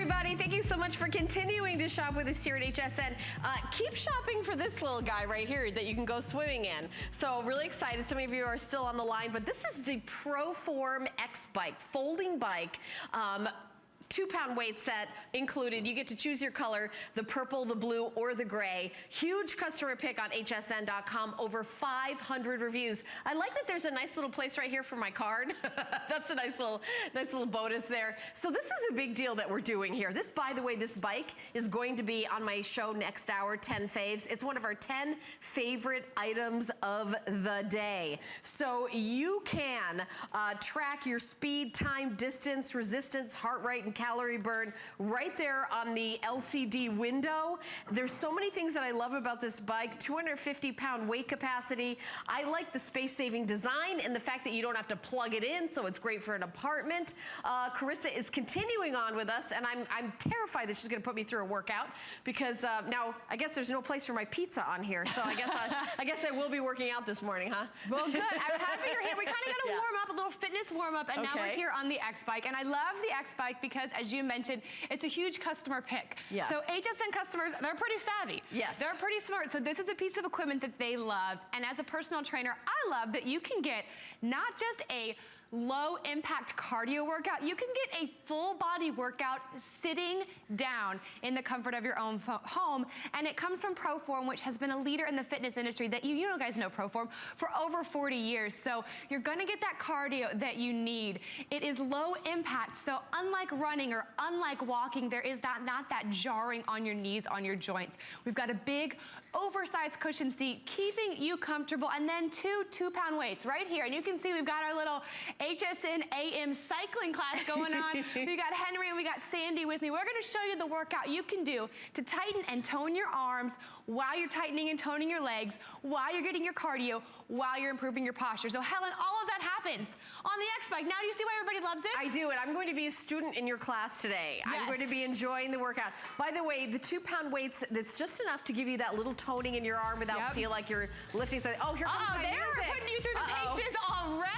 everybody. Thank you so much for continuing to shop with us here at HSN. Keep shopping for this little guy right here that you can go swimming in. So really excited. Some of you are still on the line, but this is the ProForm XBike, folding bike. 2-pound weight set included. You get to choose your color, the purple, the blue, or the gray. Huge customer pick on hsn.com, over 500 reviews. I like that there's a nice little place right here for my card. That's a nice little bonus there. So this is a big deal that we're doing here. This, by the way, this bike is going to be on my show next hour, 10 faves. It's one of our 10 favorite items of the day. So you can track your speed, time, distance, resistance, heart rate, and calorie burn right there on the LCD window. There's so many things that I love about this bike. 250-pound weight capacity. I like the space-saving design and the fact that you don't have to plug it in, so it's great for an apartment. Carissa is continuing on with us, and I'm terrified that she's going to put me through a workout because now I guess there's no place for my pizza on here, so I guess I will be working out this morning, huh? Well, good. I'm happy you're here. We kind of got a warm up, a little fitness warm up, and now we're here on the XBike, and I love the XBike because, as you mentioned, it's a huge customer pick. Yeah. So HSN customers, they're pretty savvy. Yes. They're pretty smart. So this is a piece of equipment that they love. And as a personal trainer, I love that you can get not just a low impact cardio workout, you can get a full body workout sitting down in the comfort of your own home. And it comes from ProForm, which has been a leader in the fitness industry that you know guys know ProForm for over 40 years. So you're gonna get that cardio that you need. It is low impact. So unlike running or unlike walking, there is not that jarring on your knees, on your joints. We've got a big oversized cushion seat, keeping you comfortable, and then two 2-pound weights right here. And you can see we've got our little HSN AM cycling class going on. We got Henry and we got Sandy with me. We're gonna show you the workout you can do to tighten and tone your arms while you're tightening and toning your legs, while you're getting your cardio, while you're improving your posture. So Helen, all of that happens on the XBike. Now do you see why everybody loves it? I do, and I'm going to be a student in your class today. Yes. I'm going to be enjoying the workout. By the way, the 2-pound weights, that's just enough to give you that little toning in your arm without feel like you're lifting something. Oh, here comes my music. They're putting you through the paces already.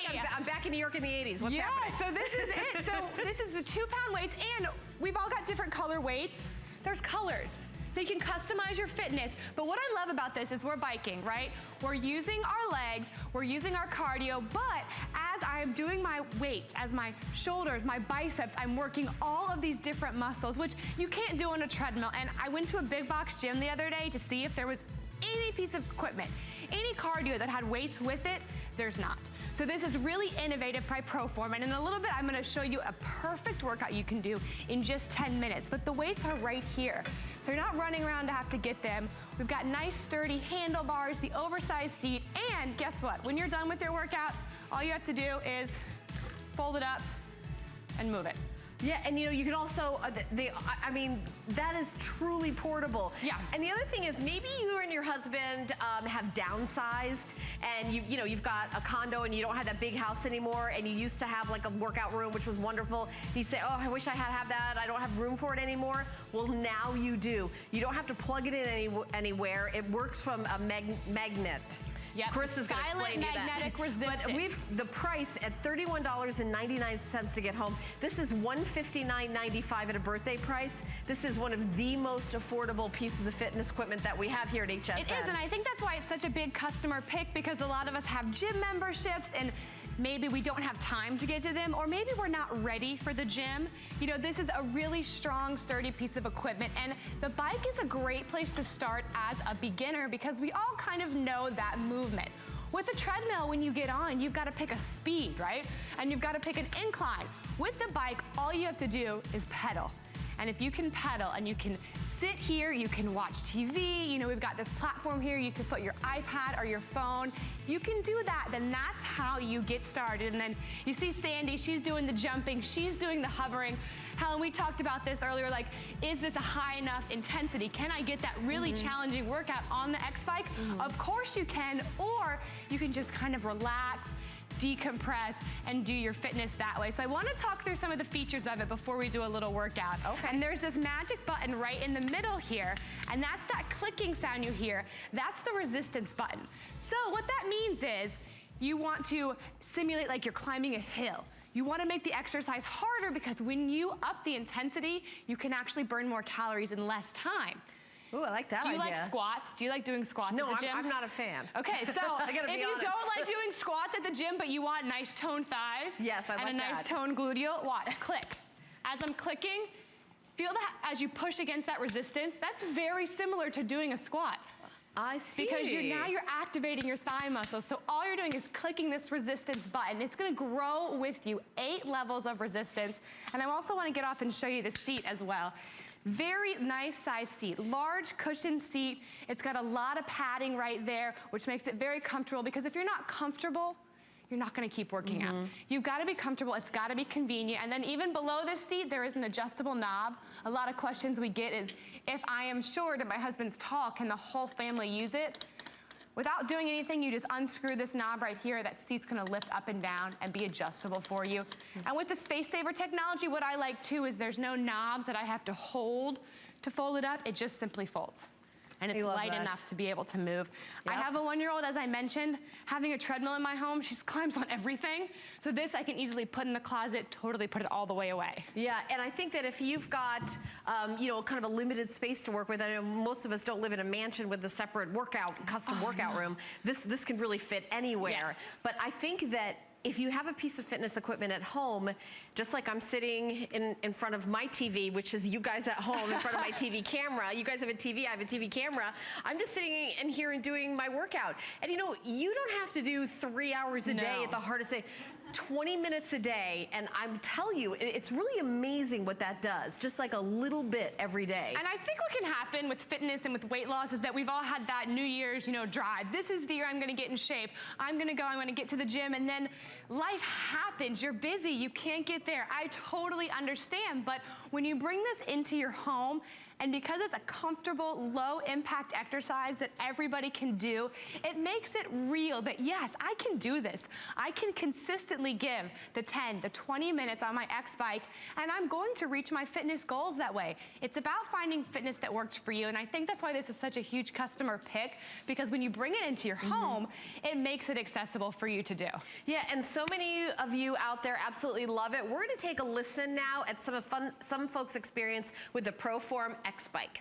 Like I'm back in New York in the 80s. What's happening? So this is it. So this is the 2-pound weights, and we've all got different color weights. There's colors. So you can customize your fitness. But what I love about this is we're biking, right? We're using our legs, we're using our cardio, but as I'm doing my weights, as my shoulders, my biceps, I'm working all of these different muscles, which you can't do on a treadmill. And I went to a big box gym the other day to see if there was any piece of equipment, any cardio that had weights with it. There's not. So this is really innovative by ProForm, and in a little bit I'm gonna show you a perfect workout you can do in just 10 minutes, but the weights are right here. So you're not running around to have to get them. We've got nice sturdy handlebars, the oversized seat, and guess what? When you're done with your workout, all you have to do is fold it up and move it. Yeah, and you know, you can also, I mean, that is truly portable. Yeah. And the other thing is maybe you and your husband have downsized and you've got a condo and you don't have that big house anymore and you used to have like a workout room, which was wonderful. You say, oh, I wish I had that. I don't have room for it anymore. Well, now you do. You don't have to plug it in anywhere. It works from a magnet. Yep. Chris is going to explain you that. Magnetic resistance. But the price at $31.99 to get home. This is $159.95 at a birthday price. This is one of the most affordable pieces of fitness equipment that we have here at HSN. It is, and I think that's why it's such a big customer pick, because a lot of us have gym memberships and maybe we don't have time to get to them, or maybe we're not ready for the gym. You know, this is a really strong, sturdy piece of equipment, and the bike is a great place to start as a beginner because we all kind of know that movement. With a treadmill, when you get on, you've got to pick a speed, right? And you've got to pick an incline. With the bike, all you have to do is pedal. And if you can pedal and you can sit here, you can watch TV, you know, we've got this platform here, you can put your iPad or your phone. If you can do that, then that's how you get started. And then you see Sandy, she's doing the jumping, she's doing the hovering. Helen, we talked about this earlier, like, is this a high enough intensity? Can I get that really challenging workout on the XBike? Of course you can, or you can just kind of relax, decompress, and do your fitness that way. So I want to talk through some of the features of it before we do a little workout. Okay. And there's this magic button right in the middle here, and that's that clicking sound you hear. That's the resistance button. So what that means is you want to simulate like you're climbing a hill. You want to make the exercise harder because when you up the intensity, you can actually burn more calories in less time. Ooh, I like that idea. Do you like squats? Do you like doing squats at the gym? No, I'm not a fan. Okay, so if you don't like doing squats at the gym, but you want nice toned thighs and a nice toned gluteal, watch, click. As I'm clicking, feel that as you push against that resistance, that's very similar to doing a squat. I see. Because now you're activating your thigh muscles. So all you're doing is clicking this resistance button. It's gonna grow with you, 8 levels of resistance. And I also wanna get off and show you the seat as well. Very nice size seat, large cushioned seat. It's got a lot of padding right there, which makes it very comfortable, because if you're not comfortable, you're not gonna keep working out. You've gotta be comfortable, it's gotta be convenient. And then even below this seat, there is an adjustable knob. A lot of questions we get is, if I am short and my husband's tall, can the whole family use it? Without doing anything, you just unscrew this knob right here. That seat's gonna lift up and down and be adjustable for you. And with the Space Saver technology, what I like too is there's no knobs that I have to hold to fold it up. It just simply folds. And it's light enough to be able to move. Yep. I have a 1-year-old, as I mentioned, having a treadmill in my home. She climbs on everything. So this I can easily put in the closet, totally put it all the way away. Yeah, and I think that if you've got, you know, kind of a limited space to work with, I know most of us don't live in a mansion with a separate custom workout room. This can really fit anywhere. Yes. But I think that if you have a piece of fitness equipment at home, just like I'm sitting in front of my TV, which is you guys at home in front of my TV camera. You guys have a TV, I have a TV camera. I'm just sitting in here and doing my workout. And you know, you don't have to do 3 hours a day at the hardest day. 20 minutes a day, and I'm telling you, it's really amazing what that does, just like a little bit every day. And I think what can happen with fitness and with weight loss is that we've all had that New Year's, you know, drive. This is the year I'm gonna get in shape. I'm gonna get to the gym, and then life happens. You're busy, you can't get there. I totally understand, but when you bring this into your home, and because it's a comfortable, low impact exercise that everybody can do, it makes it real that yes, I can do this. I can consistently give the 10, the 20 minutes on my XBike, and I'm going to reach my fitness goals that way. It's about finding fitness that works for you, and I think that's why this is such a huge customer pick, because when you bring it into your home, it makes it accessible for you to do. Yeah, and so many of you out there absolutely love it. We're gonna take a listen now at some folks' experience with the ProForm XBike.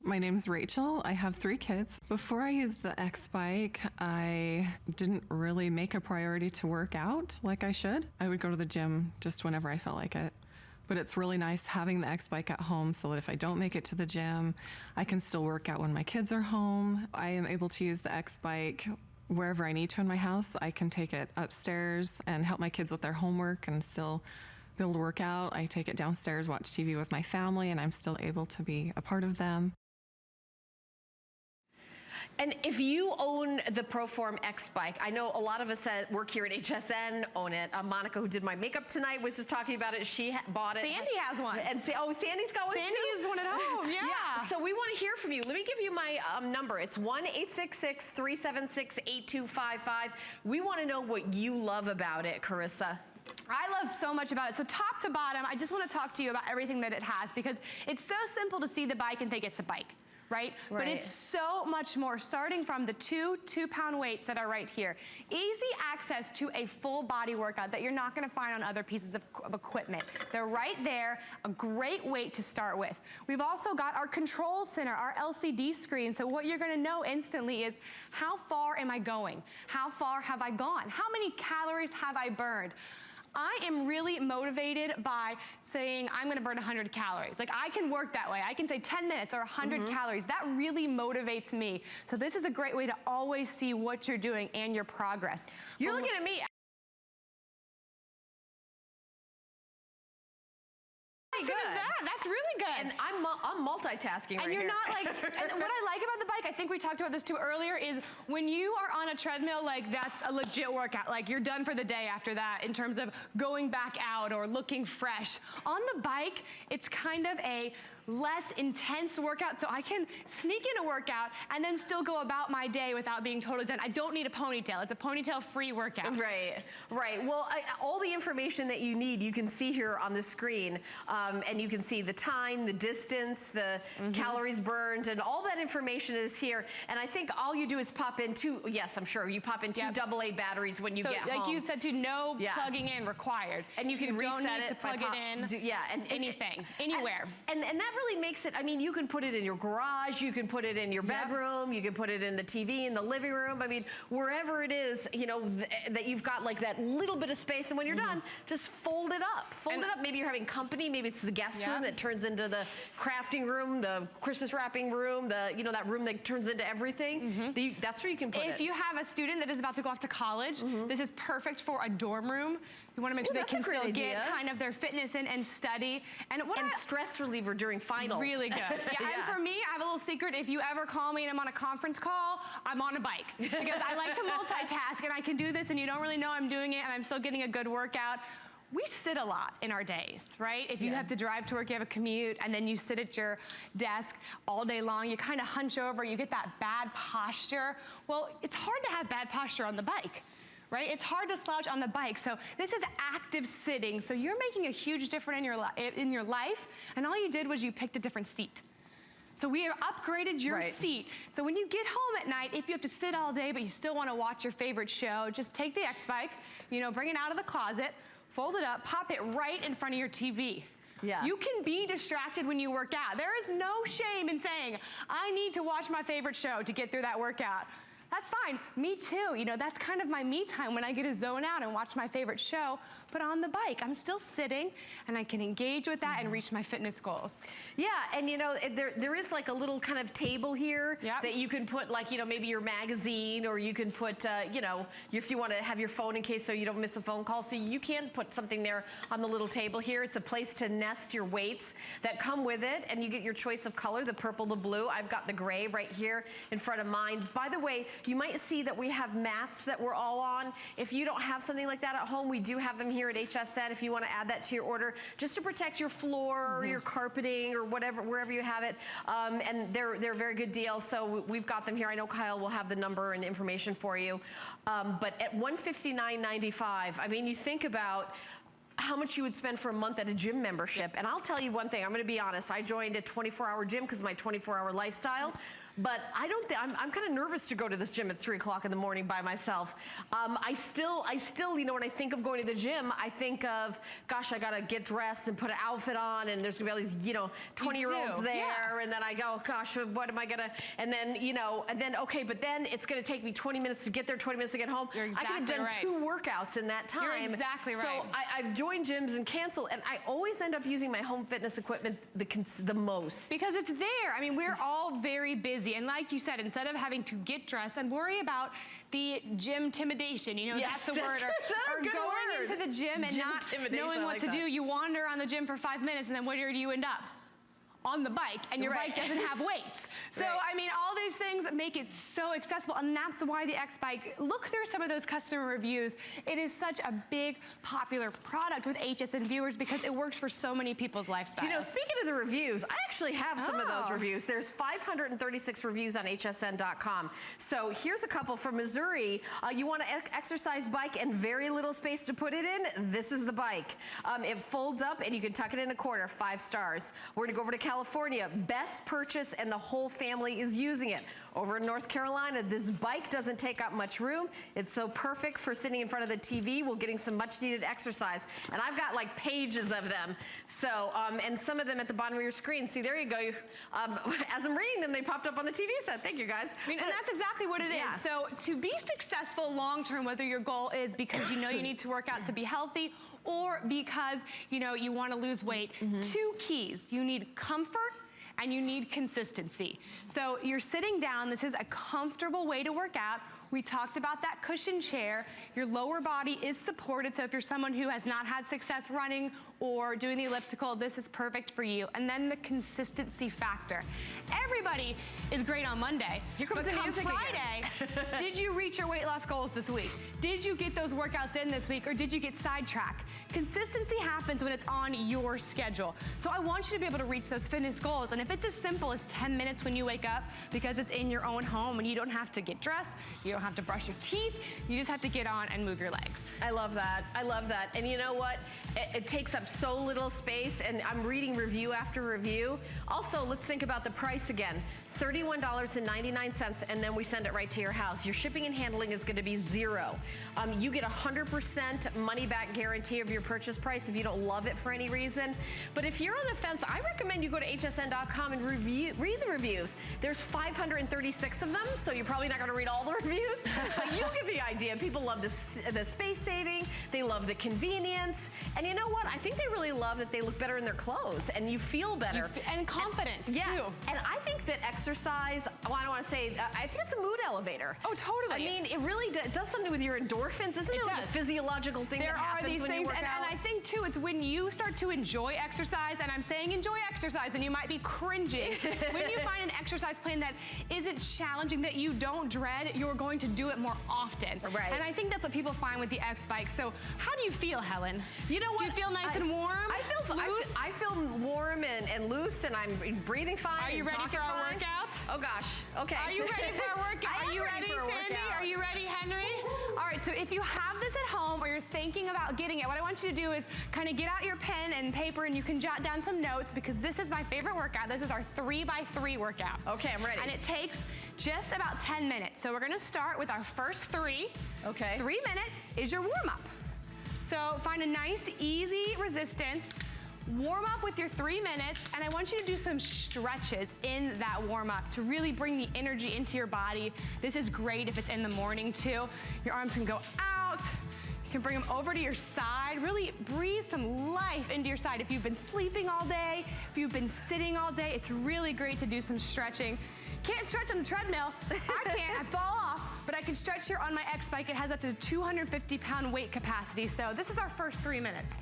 My name's Rachel. I have 3 kids. Before I used the XBike, I didn't really make a priority to work out like I should. I would go to the gym just whenever I felt like it. But it's really nice having the XBike at home so that if I don't make it to the gym, I can still work out when my kids are home. I am able to use the XBike wherever I need to in my house. I can take it upstairs and help my kids with their homework and still be able to work out. I take it downstairs, watch TV with my family, and I'm still able to be a part of them. And if you own the ProForm XBike, I know a lot of us that work here at HSN own it. Monica, who did my makeup tonight, was just talking about it. She bought it. Sandy has one. And Sandy's got one too? Sandy has one at home, yeah. So we want to hear from you. Let me give you my number. It's 1-866-376-8255. We want to know what you love about it, Carissa. I love so much about it. So top to bottom, I just want to talk to you about everything that it has, because it's so simple to see the bike and think it's a bike. Right? But it's so much more, starting from the 2 2-pound weights that are right here. Easy access to a full body workout that you're not gonna find on other pieces of equipment. They're right there, a great weight to start with. We've also got our control center, our LCD screen. So what you're gonna know instantly is, how far am I going? How far have I gone? How many calories have I burned? I am really motivated by saying I'm gonna burn 100 calories. Like, I can work that way. I can say 10 minutes or 100 calories. That really motivates me. So this is a great way to always see what you're doing and your progress. You're looking at me. Good. That's really good. And I'm multitasking and right you're here. not like, and what I like about the bike, I think we talked about this too earlier, is when you are on a treadmill, like, that's a legit workout. Like, you're done for the day after that in terms of going back out or looking fresh. On the bike, it's kind of a less intense workout so I can sneak in a workout and then still go about my day without being totally done. I don't need a ponytail. It's a ponytail-free workout. Right, right. Well, all the information that you need, you can see here on the screen, and you can see the time, the distance, the calories burned, and all that information is here. And I think all you do is pop in two, yes, I'm sure, you pop in two AA batteries when you get home. Like you said, no plugging in required. And you can reset don't need it to plug it in. And anything, anywhere. And that really makes it, I mean, you can put it in your garage, you can put it in your bedroom, you can put it in the TV, in the living room. I mean, wherever it is, you know, that you've got like that little bit of space, and when you're done, just fold it up. Fold it up. Maybe you're having company, maybe it's the guest room that turns into the crafting room, the Christmas wrapping room, you know, that room that turns into everything. That's where you can put it. If you have a student that is about to go off to college, this is perfect for a dorm room. You want to make sure they can still get kind of their fitness in and study. And stress reliever during finals. Really good. And for me, I have a little secret. If you ever call me and I'm on a conference call, I'm on a bike. Because I like to multitask, and I can do this, and you don't really know I'm doing it, and I'm still getting a good workout. We sit a lot in our days, right? If you have to drive to work, you have a commute, and then you sit at your desk all day long, you kind of hunch over, you get that bad posture. Well, it's hard to have bad posture on the bike, right? It's hard to slouch on the bike. So this is active sitting. So you're making a huge difference in your life, and all you did was you picked a different seat. So we have upgraded your seat. So when you get home at night, if you have to sit all day, but you still want to watch your favorite show, just take the XBike, you know, bring it out of the closet, fold it up, pop it right in front of your TV. You can be distracted when you work out. There is no shame in saying, I need to watch my favorite show to get through that workout. That's fine. Me too. You know, that's kind of my me time when I get to zone out and watch my favorite show. But on the bike, I'm still sitting, and I can engage with that and reach my fitness goals. Yeah, and you know, there is like a little kind of table here that you can put, like, you know, maybe your magazine, or you can put, you know, if you want to have your phone in case so you don't miss a phone call. So you can put something there on the little table here. It's a place to nest your weights that come with it, and you get your choice of color, the purple, the blue. I've got the gray right here in front of mine. By the way, you might see that we have mats that we're all on. If you don't have something like that at home, we do have them here at HSN if you want to add that to your order, just to protect your floor or your carpeting or whatever, wherever you have it. And they're a very good deal. So we've got them here. I know Kyle will have the number and information for you. But at $159.95, I mean, you think about how much you would spend for a month at a gym membership. And I'll tell you one thing, I'm going to be honest. I joined a 24-hour gym because of my 24-hour lifestyle. But I don't think, I'm kind of nervous to go to this gym at 3 o'clock in the morning by myself. I still, you know, when I think of going to the gym, I think of, gosh, I gotta get dressed and put an outfit on, and there's gonna be all these, you know, 20-year-olds there, and then I go, gosh, what am I gonna, and then, you know, and then, okay, but then it's gonna take me 20 minutes to get there, 20 minutes to get home. You're exactly I could have done 2 workouts in that time. You're exactly right. So I've joined gyms and canceled, and I always end up using my home fitness equipment the most. Because it's there. I mean, we're all very busy. And like you said, instead of having to get dressed and worry about the gym intimidation, you know, that's the word, or going into the gym and not knowing what to do, you wander on the gym for 5 minutes, and then where do you end up? On the bike, and your bike doesn't have weights. So, I mean, all these things make it so accessible, and that's why the XBike, look through some of those customer reviews. It is such a big, popular product with HSN viewers because it works for so many people's lifestyles. You know, speaking of the reviews, I actually have some of those reviews. There's 536 reviews on hsn.com. So here's a couple from Missouri. You want an exercise bike and very little space to put it in? This is the bike. It folds up, and you can tuck it in a corner, 5 stars. We're gonna go over to California, best purchase, and the whole family is using it. Over in North Carolina, this bike doesn't take up much room. It's so perfect for sitting in front of the TV while getting some much needed exercise. And I've got like pages of them. So, and some of them at the bottom of your screen. See, there you go. As I'm reading them, they popped up on the TV set. Thank you, guys. I mean, and that's exactly what it is. So to be successful long-term, whether your goal is because you know you need to work out to be healthy, or because, you know, you want to lose weight, 2 keys. You need comfort and you need consistency. So you're sitting down. This is a comfortable way to work out We talked about that cushion chair. Your lower body is supported, so if you're someone who has not had success running or doing the elliptical, this is perfect for you. And then the consistency factor. Everybody is great on Monday. Here comes but the come music Friday, did you reach your weight loss goals this week? Did you get those workouts in this week, or did you get sidetracked? Consistency happens when it's on your schedule. So I want you to be able to reach those fitness goals. And if it's as simple as 10 minutes when you wake up, because it's in your own home and you don't have to get dressed, you don't have to brush your teeth, you just have to get on and move your legs. I love that. I love that. And you know what? It takes up so little space, and I'm reading review after review. Also, let's think about the price again. $31.99, and then we send it right to your house. Your shipping and handling is going to be $0. You get 100% money back guarantee of your purchase price if you don't love it for any reason. But if you're on the fence, I recommend you go to hsn.com and read the reviews. There's 536 of them, so you're probably not going to read all the reviews, but you'll get the idea. People love the space saving, they love the convenience, and you know what? I think they really love that they look better in their clothes, and you feel better. And confidence, too. And I think that exercise, well, I don't want to say, I think it's a mood elevator. Oh, totally. I mean, it really does something with your endorphins. Isn't it like a physiological thing that happens when you work out? And I think, too, it's when you start to enjoy exercise, and I'm saying enjoy exercise, and you might be cringing. When you find an exercise plan that isn't challenging, that you don't dread, you're going to do it more often. Right. And I think that's what people find with the X-Bike. So how do you feel, Helen? You know what? Do you feel nice and warm? Loose? I feel warm and loose, and I'm breathing fine. Are you ready for our workout? Oh gosh. Okay. Are you ready for our workout? Are you ready, Sandy? Are you ready, Henry? All right, so if you have this at home or you're thinking about getting it, what I want you to do is kind of get out your pen and paper, and you can jot down some notes, because this is my favorite workout. This is our 3x3 workout. Okay, I'm ready. And it takes just about 10 minutes. So we're gonna start with our first 3. Okay. 3 minutes is your warm-up. So find a nice, easy resistance. Warm up with your 3 minutes, and I want you to do some stretches in that warm up to really bring the energy into your body. This is great if it's in the morning too. Your arms can go out. You can bring them over to your side. Really breathe some life into your side. If you've been sleeping all day, if you've been sitting all day, it's really great to do some stretching. Can't stretch on the treadmill. I can't, I fall off, but I can stretch here on my X-Bike. It has up to 250-pound weight capacity. So this is our first 3 minutes.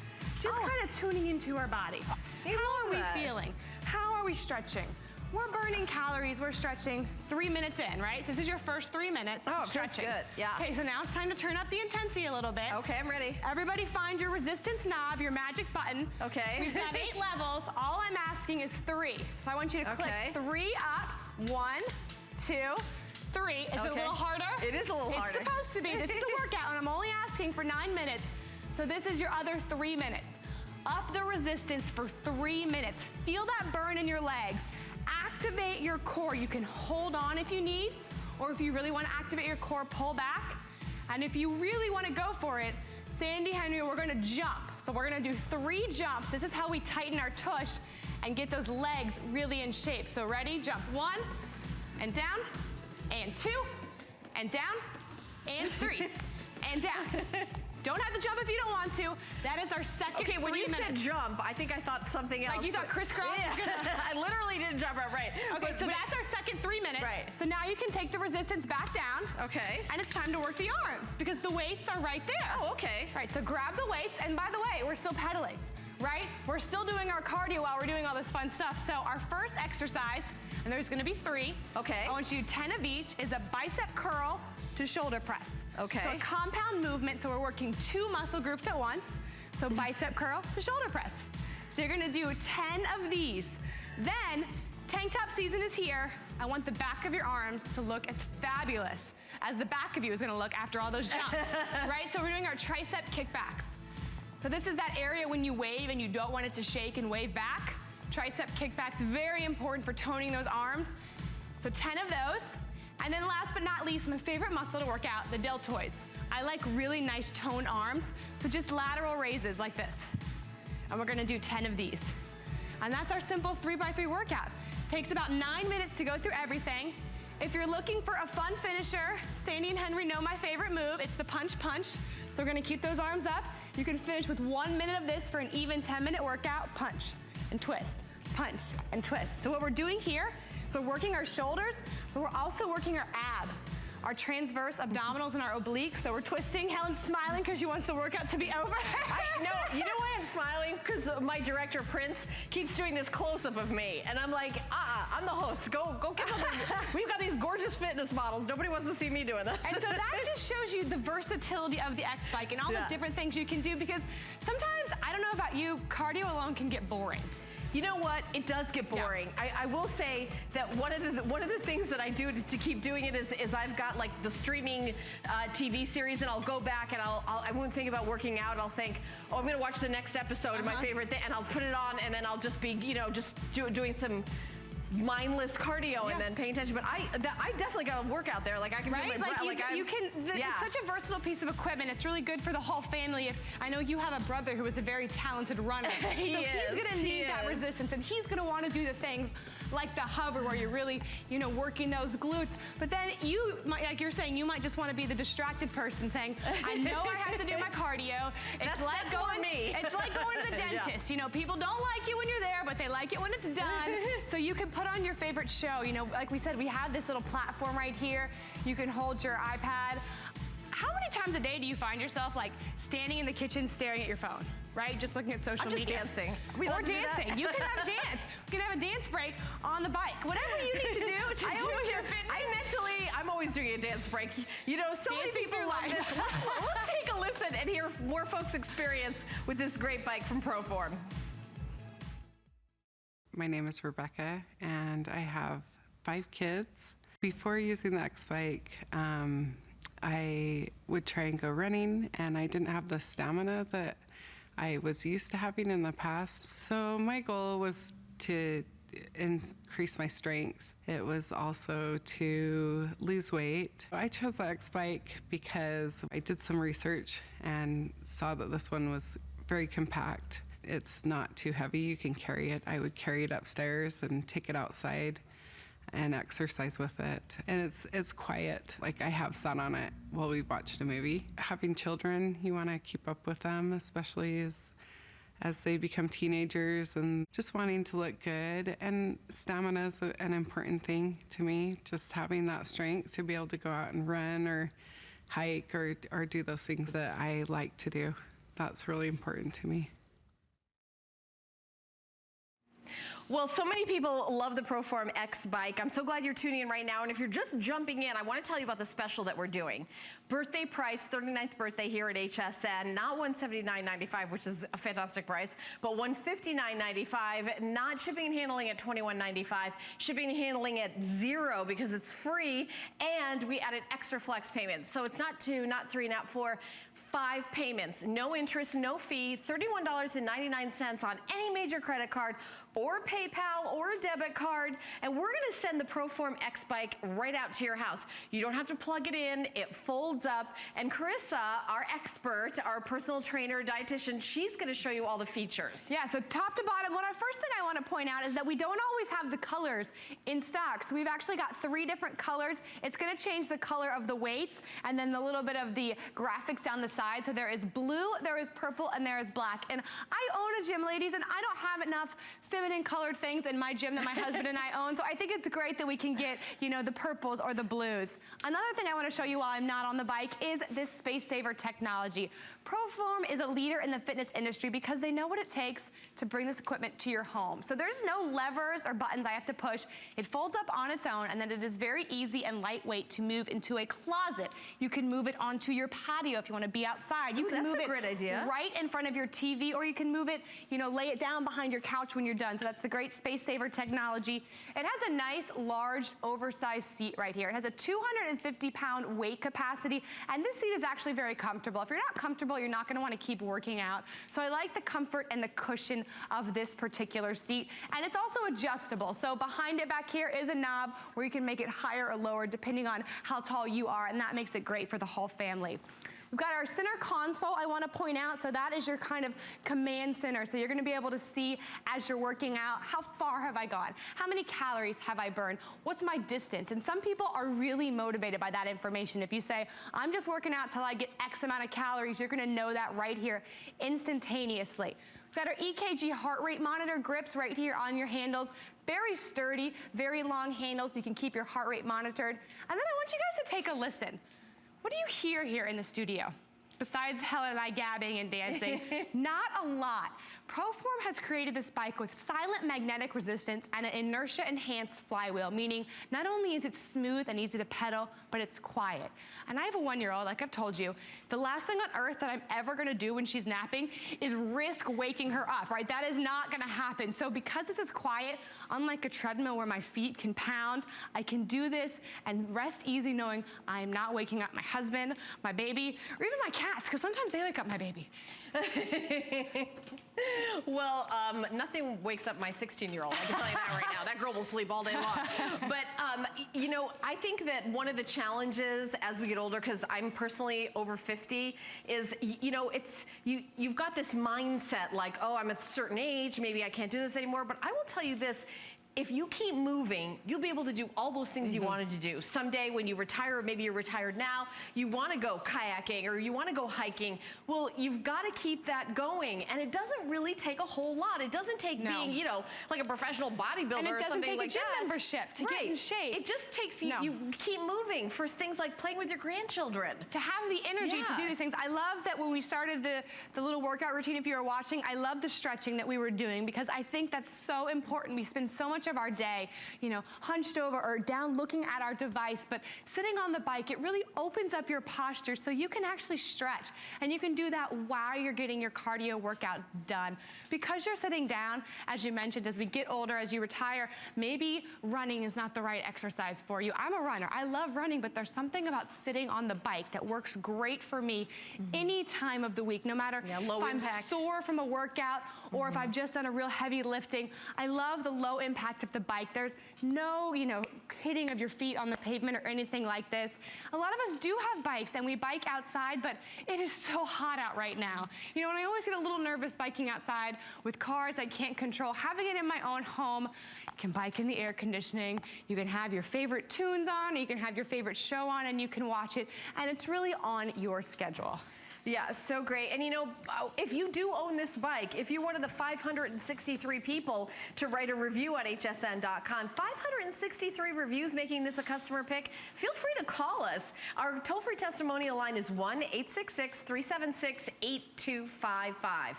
Just kind of tuning into our body. How are we feeling? How are we stretching? We're burning calories, we're stretching 3 minutes in, right? So this is your first 3 minutes stretching. Good, yeah. Okay, so now it's time to turn up the intensity a little bit. Okay, I'm ready. Everybody find your resistance knob, your magic button. Okay. We've got 8 levels. All I'm asking is 3. So I want you to click 3 up. 1, 2, 3. Is it a little harder? It is a little harder. It's supposed to be. This is a workout, and I'm only asking for 9 minutes. So this is your other 3 minutes. Up the resistance for 3 minutes. Feel that burn in your legs. Activate your core. You can hold on if you need, or if you really want to activate your core, pull back. And if you really want to go for it, Sandy, Henry, we're going to jump. So we're going to do 3 jumps. This is how we tighten our tush and get those legs really in shape. So ready? Jump 1, and down, and 2, and down, and 3, and down. Don't have to jump if you don't want to. That is our second 3 minutes. Okay, when you said jump, I think I thought something else. Like you thought crisscross? Yeah. I literally didn't jump out right. Okay, so that's our second 3 minutes. Right. So now you can take the resistance back down. Okay. And it's time to work the arms, because the weights are right there. Oh, okay. All right, so grab the weights, and by the way, we're still pedaling, right? We're still doing our cardio while we're doing all this fun stuff. So our first exercise, and there's gonna be 3. Okay. I want you to do 10 of each, is a bicep curl to shoulder press. Okay. So a compound movement, so we're working 2 muscle groups at once. So bicep curl to shoulder press. So you're gonna do 10 of these. Then, tank top season is here. I want the back of your arms to look as fabulous as the back of you is gonna look after all those jumps, right? So we're doing our tricep kickbacks. So this is that area when you wave and you don't want it to shake and wave back. Tricep kickbacks, very important for toning those arms. So 10 of those. And then last but not least, my favorite muscle to work out, the deltoids. I like really nice toned arms, so just lateral raises like this. And we're gonna do 10 of these. And that's our simple 3x3 workout. Takes about 9 minutes to go through everything. If you're looking for a fun finisher, Sandy and Henry know my favorite move. It's the punch punch. So we're gonna keep those arms up. You can finish with 1 minute of this for an even 10-minute workout. Punch and twist, punch and twist. So what we're doing here, so we're working our shoulders, but we're also working our abs. our transverse abdominals and our obliques. So we're twisting. Helen's smiling because she wants the workout to be over. No, you know why I'm smiling? Because my director, Prince, keeps doing this close-up of me. And I'm like, I'm the host. Go get over. We've got these gorgeous fitness models. Nobody wants to see me doing this. And so that just shows you the versatility of the X-Bike and all the different things you can do, because sometimes, I don't know about you, cardio alone can get boring. You know what? It does get boring. Yeah. I will say that one of the things that I do to keep doing it is I've got like the streaming TV series, and I'll go back and I won't think about working out. I'll think, oh, I'm going to watch the next episode of my favorite thing, and I'll put it on, and then I'll just be, just doing some mindless cardio and then paying attention. But I definitely got a workout there. Like I can feel my breath. It's such a versatile piece of equipment. It's really good for the whole family. If I know you have a brother who is a very talented runner, he's gonna need that resistance, and he's gonna want to do the things like the hover where you're really, working those glutes. But then you might, like you're saying, you might just want to be the distracted person saying, I know I have to do my cardio. It's like going to the dentist. People don't like you when you're there, but they like it when it's done. So you can put on your favorite show. Like we said, we have this little platform right here. You can hold your iPad. How many times a day do you find yourself like standing in the kitchen staring at your phone? Right? Just looking at social media. Dancing. Or dancing. You can have dance. You can have a dance break on the bike. Whatever you need to do to do your fitness. I'm always doing a dance break. So many people love this. Let's take a listen and hear more folks' experience with this great bike from ProForm. My name is Rebecca, and I have 5 kids. Before using the X-Bike, I would try and go running, and I didn't have the stamina that I was used to having in the past. So my goal was to increase my strength. It was also to lose weight. I chose the X-Bike because I did some research and saw that this one was very compact. It's not too heavy. You can carry it. I would carry it upstairs and take it outside and exercise with it. And it's quiet. Like I have sat on it while we've watched a movie. Having children, you want to keep up with them, especially as they become teenagers, and just wanting to look good. And stamina is an important thing to me, just having that strength to be able to go out and run or hike or do those things that I like to do. That's really important to me. Well, so many people love the ProForm X-Bike. I'm so glad you're tuning in right now. And if you're just jumping in, I want to tell you about the special that we're doing. Birthday price, 39th birthday here at HSN, not $179.95, which is a fantastic price, but $159.95, not shipping and handling at $21.95, shipping and handling at $0 because it's free, and we added extra flex payments. So it's not 2, not 3, not 4, 5 payments, no interest, no fee, $31.99 on any major credit card or PayPal or a debit card, and we're gonna send the ProForm X-Bike right out to your house. You don't have to plug it in, it folds up, and Carissa, our expert, our personal trainer, dietitian, she's gonna show you all the features. Yeah, so top to bottom, first thing I wanna point out is that we don't always have the colors in stock. So we've actually got 3 different colors. It's gonna change the color of the weights and then the little bit of the graphics down the side. So there is blue, there is purple, and there is black. And I own a gym, ladies, and I don't have enough feminine colored things in my gym that my husband and I own. So I think it's great that we can get, the purples or the blues. Another thing I want to show you while I'm not on the bike is this space saver technology. ProForm is a leader in the fitness industry because they know what it takes to bring this equipment to your home. So there's no levers or buttons I have to push. It folds up on its own, and then it is very easy and lightweight to move into a closet. You can move it onto your patio if you want to be outside. You can move it right in front of your TV, or you can move it, lay it down behind your couch when you're done. So that's the great space saver technology. It has a nice, large, oversized seat right here. It has a 250-pound weight capacity, and this seat is actually very comfortable. If you're not comfortable, you're not going to want to keep working out. So I like the comfort and the cushion of this particular seat, and it's also adjustable. So behind it back here is a knob where you can make it higher or lower depending on how tall you are, and that makes it great for the whole family. We've got our center console I want to point out. So that is your kind of command center. So you're going to be able to see as you're working out, how far have I gone? How many calories have I burned? What's my distance? And some people are really motivated by that information. If you say, I'm just working out till I get X amount of calories, you're going to know that right here instantaneously. We've got our EKG heart rate monitor grips right here on your handles. Very sturdy, very long handles. You can keep your heart rate monitored. And then I want you guys to take a listen. What do you hear here in the studio? Besides Helen and I gabbing and dancing, not a lot. ProForm has created this bike with silent magnetic resistance and an inertia-enhanced flywheel, meaning not only is it smooth and easy to pedal, but it's quiet. And I have a 1-year-old, like I've told you, the last thing on earth that I'm ever gonna do when she's napping is risk waking her up, right? That is not gonna happen. So because this is quiet, unlike a treadmill where my feet can pound, I can do this and rest easy knowing I'm not waking up my husband, my baby, or even my cats, because sometimes they wake up my baby. Well, nothing wakes up my 16-year-old. I can tell you that right now. That girl will sleep all day long. But, you know, I think that one of the challenges as we get older, because I'm personally over 50, is, you know, you've got this mindset like, oh, I'm at a certain age, maybe I can't do this anymore. But I will tell you this. If you keep moving, you'll be able to do all those things you wanted to do. Someday when you retire, or maybe you're retired now, you want to go kayaking or you want to go hiking. Well, you've got to keep that going. And it doesn't really take a whole lot. It doesn't take being, you know, like a professional bodybuilder or something like that. And it doesn't take a gym membership to get in shape. It just takes you keep moving for things like playing with your grandchildren. To have the energy to do these things. I love that when we started the little workout routine, if you were watching, I love the stretching that we were doing because I think that's so important. We spend so much of our day, you know, hunched over or down looking at our device, but sitting on the bike, it really opens up your posture so you can actually stretch, and you can do that while you're getting your cardio workout done. Because you're sitting down, as you mentioned, as we get older, as you retire, maybe running is not the right exercise for you. I'm a runner. I love running, but there's something about sitting on the bike that works great for me any time of the week, no matter if I'm sore from a workout or if I've just done a real heavy lifting. I love the low impact of the bike. There's no, you know, hitting of your feet on the pavement or anything like this. A lot of us do have bikes and we bike outside, but it is so hot out right now. You know, and I always get a little nervous biking outside with cars I can't control. Having it in my own home, you can bike in the air conditioning, you can have your favorite tunes on, or you can have your favorite show on and you can watch it, and it's really on your schedule. Yeah, so great. And you know, if you do own this bike, if you're one of the 563 people to write a review on hsn.com, 563 reviews making this a customer pick, feel free to call us. Our toll-free testimonial line is 1-866-376-8255.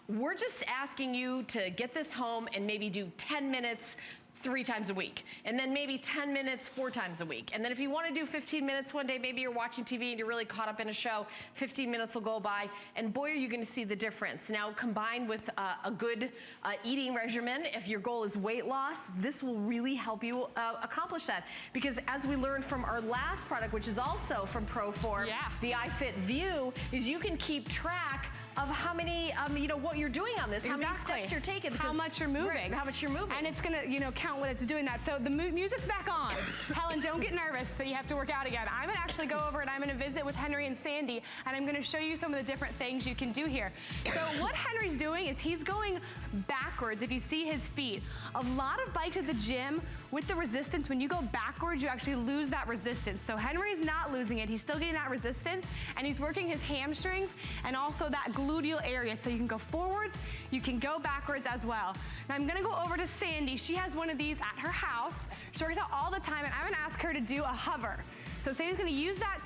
We're just asking you to get this home and maybe do 10 minutes 3 times a week, and then maybe 10 minutes 4 times a week. And then if you want to do 15 minutes one day, maybe you're watching TV and you're really caught up in a show, 15 minutes will go by, and boy, are you going to see the difference. Now, combined with a good eating regimen, if your goal is weight loss, this will really help you accomplish that. Because as we learned from our last product, which is also from ProForm, the iFit View, is you can keep track of how many, you know, what you're doing on this, how many steps you're taking, how much you're moving, how much you're moving, and it's gonna, you know, count when it's doing that. So the music's back on. Helen, don't get nervous that you have to work out again. I'm gonna actually go over and I'm gonna visit with Henry and Sandy, and I'm gonna show you some of the different things you can do here. So what Henry's doing is he's going backwards. If you see his feet, a lot of bikes at the gym with the resistance, when you go backwards, you actually lose that resistance. So Henry's not losing it. He's still getting that resistance, and he's working his hamstrings and also that gluteal area. So you can go forwards, you can go backwards as well. Now I'm gonna go over to Sandy. She has one of these at her house. She works out all the time, and I'm gonna ask her to do a hover. So Sandy's gonna use that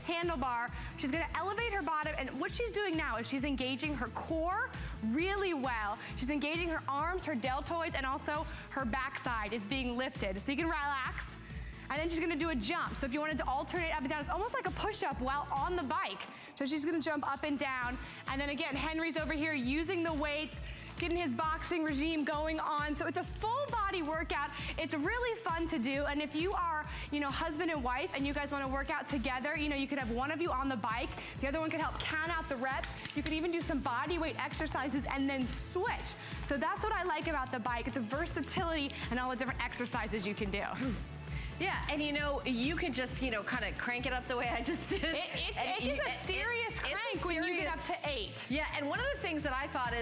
handlebar. She's gonna elevate her bottom, and what she's doing now is she's engaging her core really well. She's engaging her arms, her deltoids, and also her backside is being lifted. So you can relax. And then she's gonna do a jump. So if you wanted to alternate up and down, it's almost like a push-up while on the bike. So she's gonna jump up and down. And then again, Henry's over here using the weights, getting his boxing regime going on. So it's a full body workout. It's really fun to do. And if you are, you know, husband and wife and you guys wanna work out together, you know, you could have one of you on the bike, the other one could help count out the reps. You could even do some body weight exercises and then switch. So that's what I like about the bike, is the versatility and all the different exercises you can do. Yeah, and you know, you can just, you know, kind of crank it up the way I just did. It is a serious crank when you get up to 8. Yeah, and one of the things that I thought,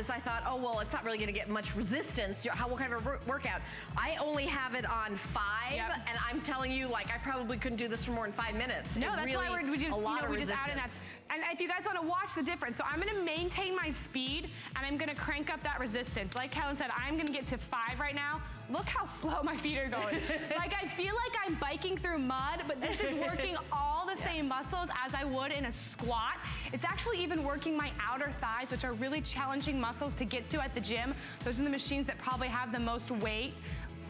oh, well, it's not really going to get much resistance. What kind of a workout? I only have it on 5, and I'm telling you, like, I probably couldn't do this for more than 5 minutes. No, that's really why we just, a lot of we just resistance. add in that. And if you guys want to watch the difference, so I'm going to maintain my speed and I'm going to crank up that resistance. Like Helen said, I'm going to get to 5 right now. Look how slow my feet are going. Like I feel like I'm biking through mud, but this is working all the same muscles as I would in a squat. It's actually even working my outer thighs, which are really challenging muscles to get to at the gym. Those are the machines that probably have the most weight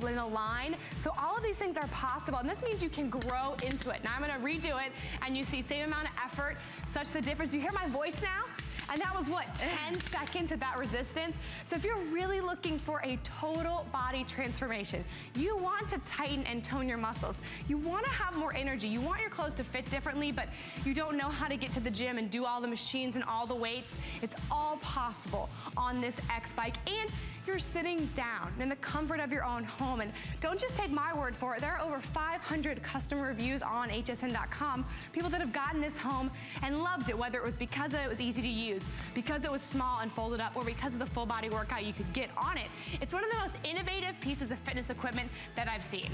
in a line. So all of these things are possible, and this means you can grow into it. Now I'm gonna redo it, and you see same amount of effort, such the difference. You hear my voice now? And that was what, 10 seconds at that resistance? So if you're really looking for a total body transformation, you want to tighten and tone your muscles. You want to have more energy. You want your clothes to fit differently, but you don't know how to get to the gym and do all the machines and all the weights. It's all possible on this XBike, and you're sitting down in the comfort of your own home. And don't just take my word for it. There are over 500 customer reviews on hsn.com, people that have gotten this home and loved it, whether it was because it was easy to use, because it was small and folded up, or because of the full body workout you could get on it. It's one of the most innovative pieces of fitness equipment that I've seen.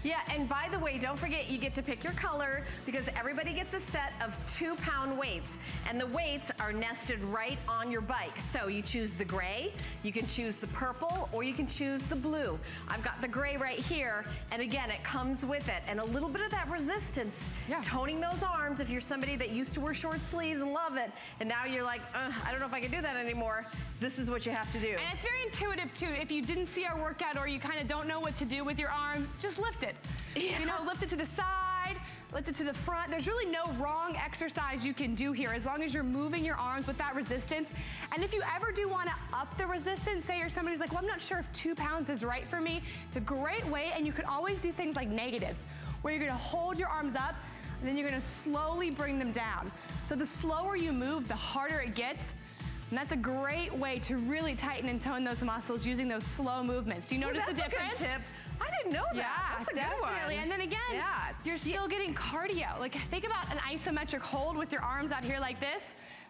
Yeah, and by the way, don't forget you get to pick your color because everybody gets a set of 2-pound weights, and the weights are nested right on your bike. So you choose the gray, you can choose the purple, or you can choose the blue. I've got the gray right here, and again, it comes with it. And a little bit of that resistance, toning those arms if you're somebody that used to wear short sleeves and love it, and now you're like, I don't know if I can do that anymore. This is what you have to do. And it's very intuitive too. If you didn't see our workout or you kind of don't know what to do with your arms, just lift it. You know, lift it to the side, lift it to the front. There's really no wrong exercise you can do here as long as you're moving your arms with that resistance. And if you ever do want to up the resistance, say you're somebody who's like, well, I'm not sure if 2 pounds is right for me, it's a great way, and you can always do things like negatives, where you're going to hold your arms up, and then you're going to slowly bring them down. So the slower you move, the harder it gets. And that's a great way to really tighten and tone those muscles using those slow movements. Do you notice the difference? That's a good tip. I didn't know that. Yeah, that's a definitely. good one. And then again, you're still getting cardio. Like think about an isometric hold with your arms out here like this.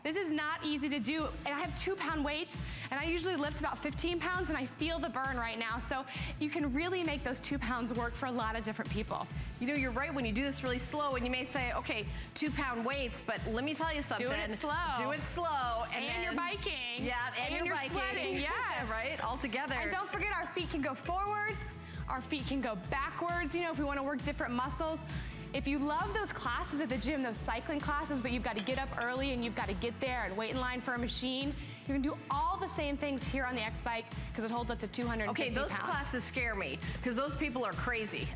This is not easy to do. And I have 2-pound weights, and I usually lift about 15 pounds, and I feel the burn right now. So you can really make those 2 pounds work for a lot of different people. You know, you're right when you do this really slow, and you may say, okay, 2-pound weights, but let me tell you something. Do it slow. Do it slow. And then, you're biking. Yeah, and you're biking. Sweating, yes. Right, all together. And don't forget, our feet can go forwards, our feet can go backwards, you know, if we want to work different muscles. If you love those classes at the gym, those cycling classes, but you've got to get up early and you've got to get there and wait in line for a machine, you can do all the same things here on the XBike because it holds up to 250 pounds. Okay, those classes scare me because those people are crazy.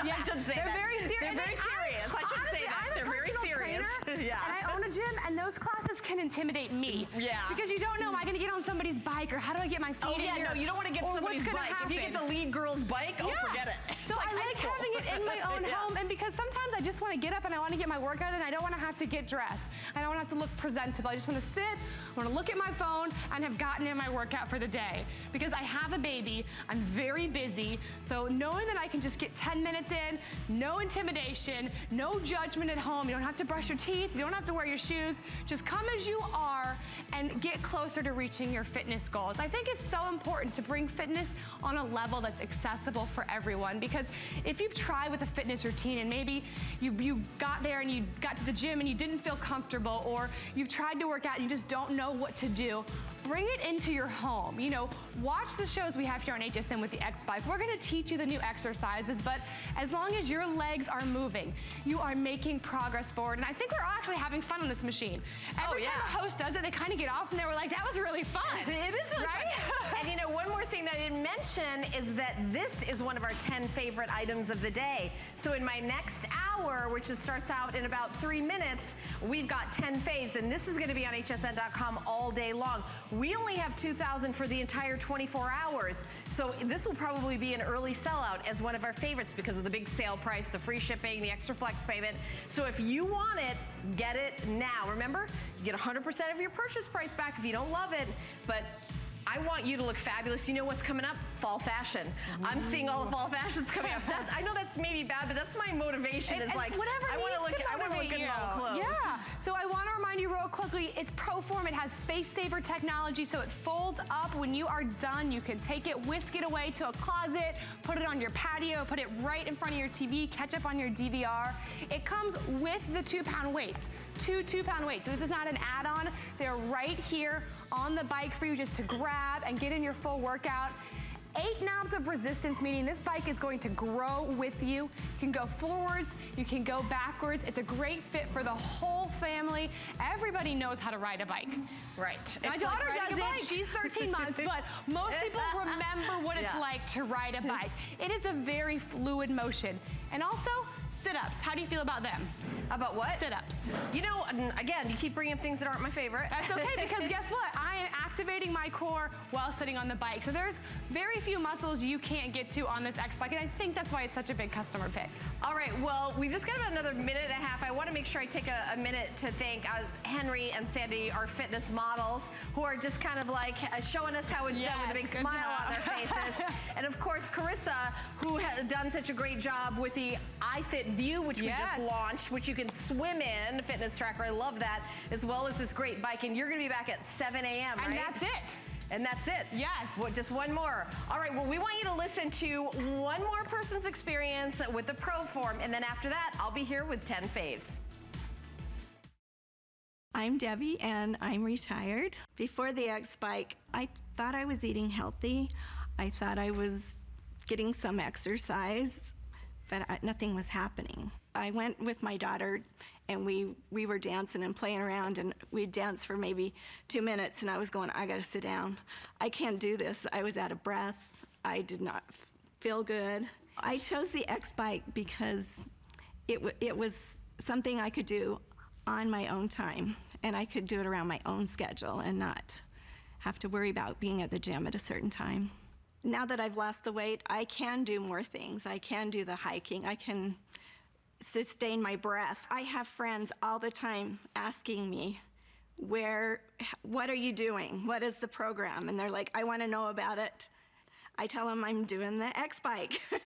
Yeah, I should say they're that. very serious. They're very serious. I should say that. They're very serious. Yeah. And I own a gym, and those classes can intimidate me. Yeah. Because you don't know, am I going to get on somebody's bike, or how do I get my feet in here? No, you don't want to get somebody's bike. If you get the lead girl's bike, forget it. So I like having it in my own home, and because sometimes I just want to get up and I want to get my workout in, I don't want to have to get dressed. I don't want to have to look presentable. I just want to sit, I want to look at my phone, and have gotten in my workout for the day. Because I have a baby, I'm very busy, so knowing that I can just get 10 minutes in, no intimidation, no judgment at home, you don't have to brush your teeth, you don't have to wear your shoes, just come as you are and get closer to reaching your fitness goals. I think it's so important to bring fitness on a level that's accessible for everyone, because if you've tried with a fitness routine and maybe you got there and you got to the gym and you didn't feel comfortable, or you've tried to work out and you just don't know what to do, bring it into your home. You know, watch the shows we have here on HSN with the XBike. We're gonna teach you the new exercises, but as long as your legs are moving, you are making progress forward. And I think we're all actually having fun on this machine. Every time a host does it, they kind of get off and they were like, that was really fun. It is really fun. And you know, one more thing that I didn't mention is that this is one of our 10 favorite items of the day. So in my next hour, which starts out in about 3 minutes, we've got 10 faves, and this is gonna be on hsn.com all day long. We only have 2,000 for the entire 24 hours. So this will probably be an early sellout as one of our favorites because of the big sale price, the free shipping, the extra flex payment. So if you want it, get it now. Remember, you get 100% of your purchase price back if you don't love it, but I want you to look fabulous. You know what's coming up? Fall fashion. I'm seeing all the fall fashions coming up. I know that's maybe bad, but that's my motivation. And like, whatever I want to look good in all the clothes. Yeah. So I want to remind you real quickly, it's ProForm. It has space saver technology, so it folds up. When you are done, you can take it, whisk it away to a closet, put it on your patio, put it right in front of your TV, catch up on your DVR. It comes with the 2-pound weights. Two 2-pound weights. This is not an add-on. They're right here on the bike for you just to grab and get in your full workout. 8 knobs of resistance, meaning this bike is going to grow with you. You can go forwards, you can go backwards. It's a great fit for the whole family. Everybody knows how to ride a bike. Right. My daughter does it. She's 13 months, but most people remember what it's like to ride a bike. It is a very fluid motion. And also, sit-ups. How do you feel about them? About what? Sit-ups. You know, again, you keep bringing up things that aren't my favorite. That's okay, because guess what? I am activating my core while sitting on the bike. So there's very few muscles you can't get to on this X-Bike, and I think that's why it's such a big customer pick. All right, well, we've just got about another minute and a half. I want to make sure I take a minute to thank Henry and Sandy, our fitness models, who are just kind of like showing us how it's done with a big smile on their faces. And of course, Carissa, who has done such a great job with the iFit View, which we just launched, which you can swim in, fitness tracker. I love that, as well as this great bike. And you're going to be back at 7 a.m., right? And that's it. And that's it? Yes. Well, just one more. All right, well, we want you to listen to one more person's experience with the ProForm, and then after that, I'll be here with 10 faves. I'm Debbie, and I'm retired. Before the X-Bike, I thought I was eating healthy. I thought I was getting some exercise, but nothing was happening. I went with my daughter, and we were dancing and playing around, and we'd dance for maybe 2 minutes, and I was going, I gotta sit down. I can't do this. I was out of breath. I did not feel good. I chose the X-Bike because it was something I could do on my own time, and I could do it around my own schedule and not have to worry about being at the gym at a certain time. Now that I've lost the weight, I can do more things. I can do the hiking. I can sustain my breath. I have friends all the time asking me, what are you doing? What is the program? And they're like, I want to know about it. I tell them I'm doing the X-Bike.